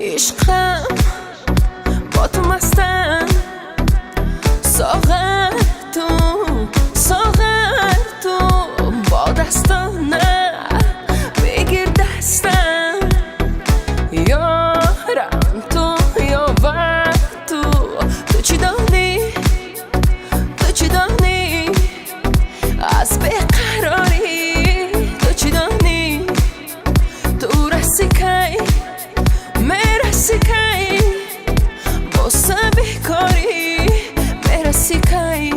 عشقم با تو مستم، ساغر تو با دستانه بگیر دستم، یارم تو یاور تو چی دانی از بقراری، تو چی دانی تو رسی کی مرسی کی باسه بکاری، مرسی کی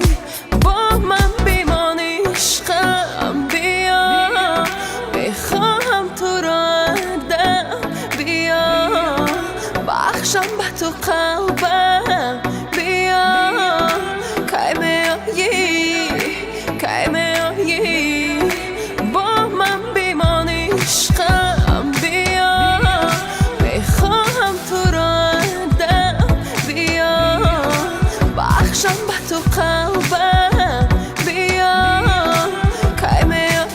با من بیمانی. عشقم بیا بخواهم تو را دم، بیا بخشم به تو قلبم، بیا کی میایی با من بیمانی. عشقم بیا بخواهم تو را دم، بیا بخشم به تو قلبم، بیا کی میایی.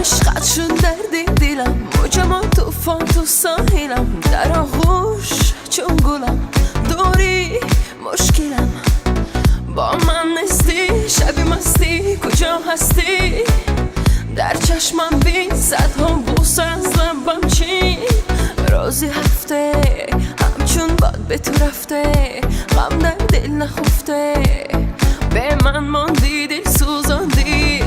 عشقت شد درد دلم، موجم و توفان تو ساحلم، در آغوش چون گلم دوری مشکلم، با من نیستی شبی مستی کجا هستی، در چشمم بین صدها بوس از لبم چین، روزی هفته همچون باد به تو رفته، غم در دل نخفته، به من ماندی دل سوزاندی،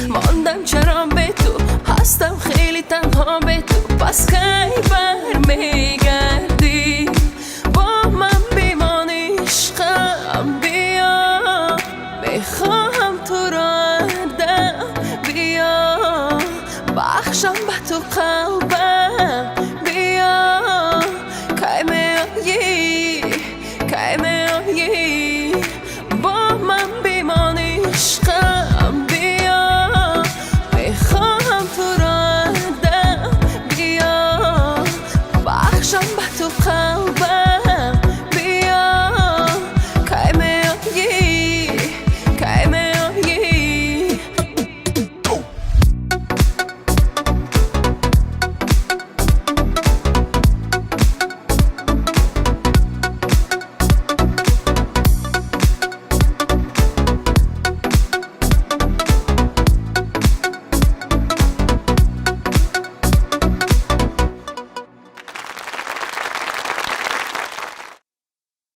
ماندم چرا به تو هستم خیلی تنها به تو، پس کی